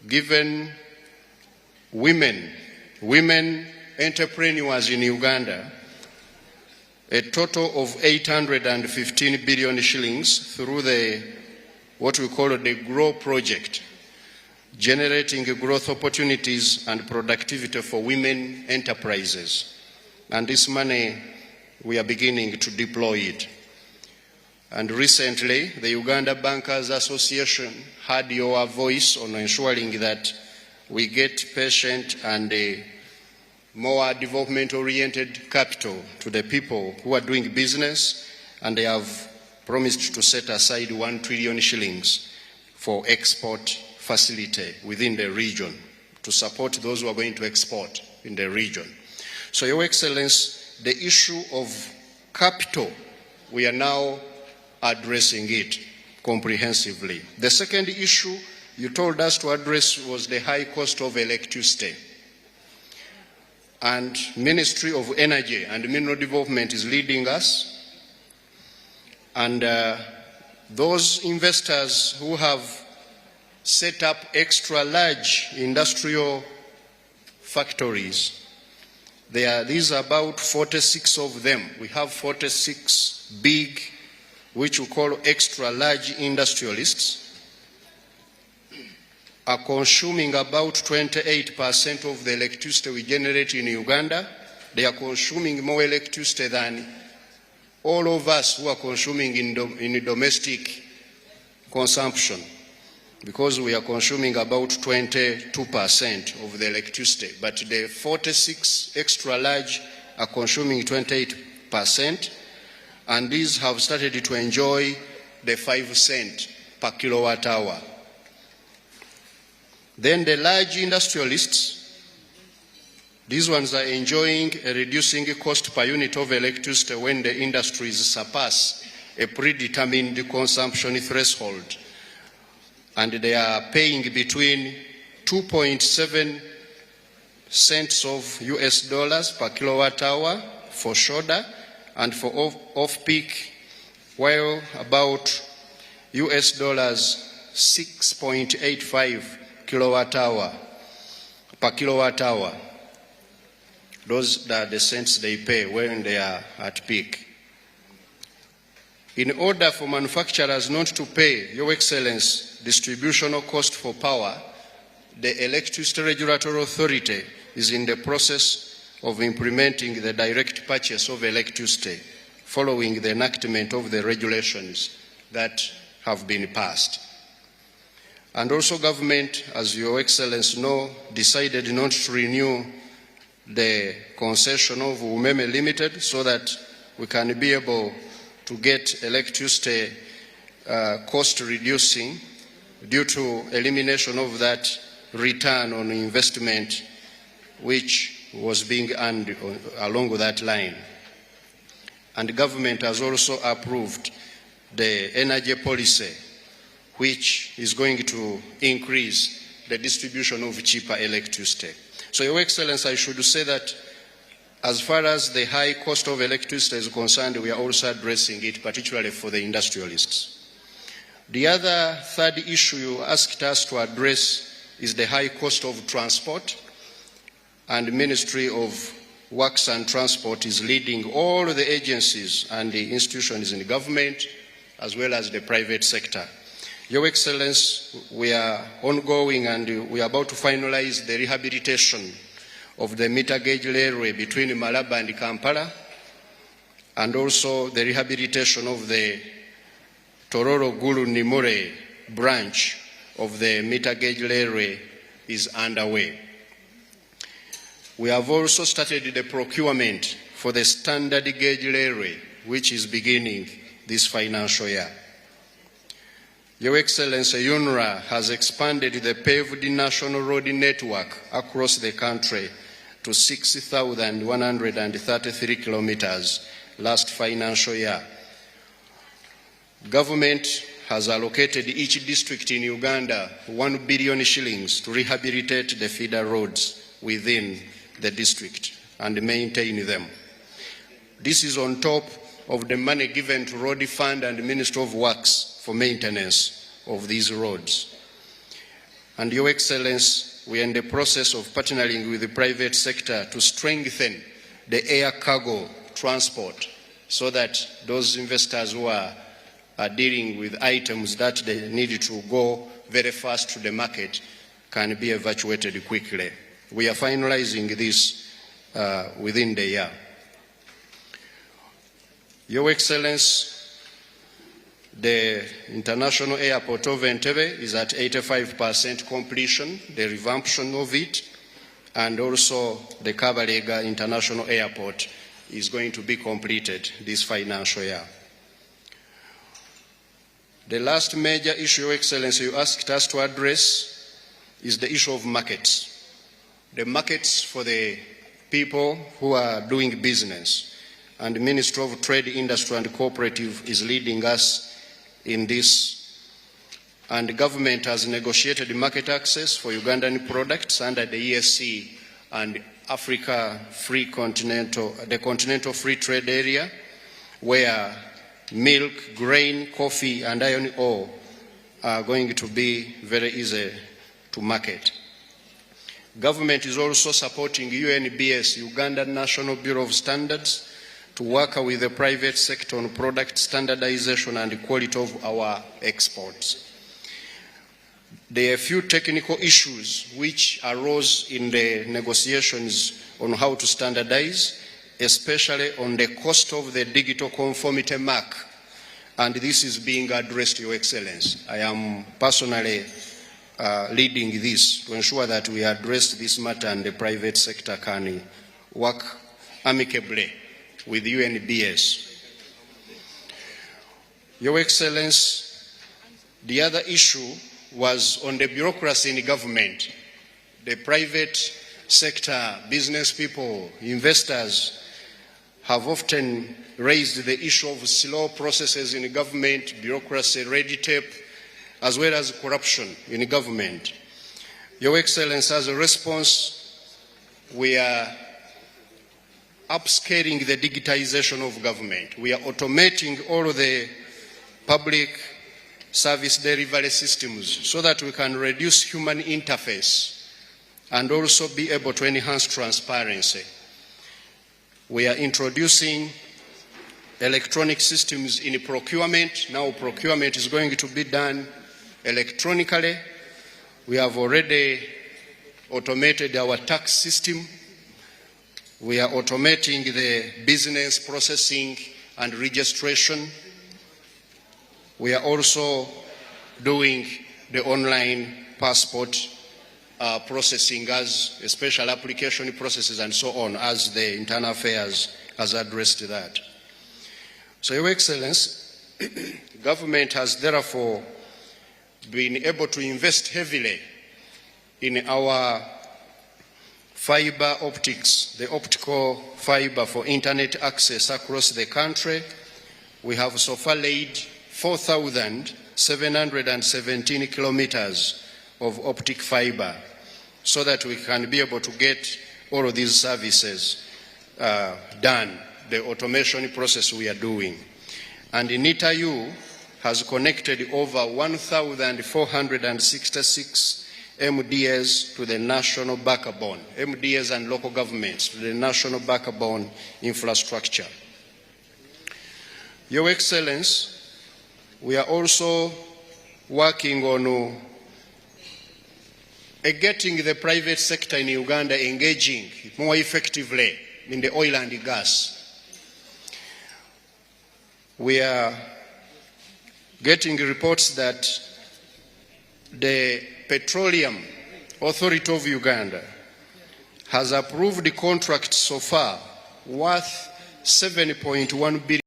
given women entrepreneurs in Uganda a total of 815 billion shillings through what we call the GROW project, generating growth opportunities and productivity for women enterprises. And this money, we are beginning to deploy it. And recently, the Uganda Bankers Association had your voice on ensuring that we get patient and more development-oriented capital to the people who are doing business, and they have promised to set aside 1 trillion shillings for export facility within the region to support those who are going to export in the region. So, Your Excellency, the issue of capital, we are now addressing it comprehensively. The second issue you told us to address was the high cost of electricity. And Ministry of Energy and Mineral Development is leading us. And those investors who have set up extra large industrial factories, these are about 46 of them. We have 46 big, which we call extra large industrialists, are consuming about 28% of the electricity we generate in Uganda. They are consuming more electricity than all of us who are consuming in domestic consumption, because we are consuming about 22% of the electricity. But the 46 extra large are consuming 28%. And these have started to enjoy the 5 cents per kilowatt hour. Then the large industrialists, these ones are enjoying a reducing cost per unit of electricity when the industries surpass a predetermined consumption threshold. And they are paying between 2.7 cents of US dollars per kilowatt hour for shoulder, and for off-peak, while about US dollars 6.85 kilowatt hour per kilowatt hour. Those are the cents they pay when they are at peak. In order for manufacturers not to pay, Your Excellency, distributional cost for power, the Electricity Regulatory Authority is in the process of implementing the direct purchase of electricity following the enactment of the regulations that have been passed. And also government, as Your Excellency know, decided not to renew the concession of Umeme Limited so that we can be able to get electricity cost reducing due to elimination of that return on investment which was being earned along that line. And the government has also approved the energy policy, which is going to increase the distribution of cheaper electricity. So, Your Excellency, I should say that as far as the high cost of electricity is concerned, we are also addressing it, particularly for the industrialists. The other third issue you asked us to address is the high cost of transport. And the Ministry of Works and Transport is leading all the agencies and the institutions in the government as well as the private sector. Your Excellency, we are ongoing and we are about to finalize the rehabilitation of the meter gauge railway between Malaba and Kampala, and also the rehabilitation of the Tororo-Gulu-Nimure branch of the meter gauge railway is underway. We have also started the procurement for the standard gauge railway, which is beginning this financial year. Your Excellency, UNRA has expanded the paved national road network across the country to 6,133 kilometers last financial year. Government has allocated each district in Uganda 1 billion shillings to rehabilitate the feeder roads within the district and maintain them. This is on top of the money given to Road Fund and the Ministry of Works for maintenance of these roads. And Your Excellency, we are in the process of partnering with the private sector to strengthen the air cargo transport so that those investors who are dealing with items that they need to go very fast to the market can be evacuated quickly. We are finalizing this within the year. Your Excellency, the International Airport of Entebbe is at 85% completion, the revampation of it, and also the Kabalega International Airport is going to be completed this financial year. The last major issue, Your Excellency, you asked us to address is the issue of markets. The markets for the people who are doing business. And the Ministry of Trade, Industry and Cooperative is leading us in this. And the government has negotiated market access for Ugandan products under the ESC and Africa the Continental Free Trade Area, where milk, grain, coffee, and iron ore are going to be very easy to market. Government is also supporting UNBS, Ugandan National Bureau of Standards, to work with the private sector on product standardization and the quality of our exports. There are a few technical issues which arose in the negotiations on how to standardize, especially on the cost of the digital conformity mark, and this is being addressed, Your Excellency. I am personally leading this to ensure that we address this matter and the private sector can work amicably with UNBS. Your Excellency, the other issue was on the bureaucracy in government. The private sector, business people, investors have often raised the issue of slow processes in government, bureaucracy, red tape, as well as corruption in government. Your Excellency, as a response, we are upscaling the digitization of government. We are automating all of the public service delivery systems so that we can reduce human interface and also be able to enhance transparency. We are introducing electronic systems in procurement. Now procurement is going to be done electronically. We have already automated our tax system. We are automating the business processing and registration. We are also doing the online passport processing as a special application processes and so on, as the Internal Affairs has addressed that. So, Your Excellency, government has therefore been able to invest heavily in our fiber optics, the optical fiber for internet access across the country. We have so far laid 4,717 kilometers of optic fiber so that we can be able to get all of these services done, the automation process we are doing. And NITAU has connected over 1,466 MDAs to the national backbone, MDAs and local governments to the national backbone infrastructure. Your Excellency, we are also working on getting the private sector in Uganda engaging more effectively in the oil and gas. We are getting reports that the Petroleum Authority of Uganda has approved the contract so far worth $7.1 billion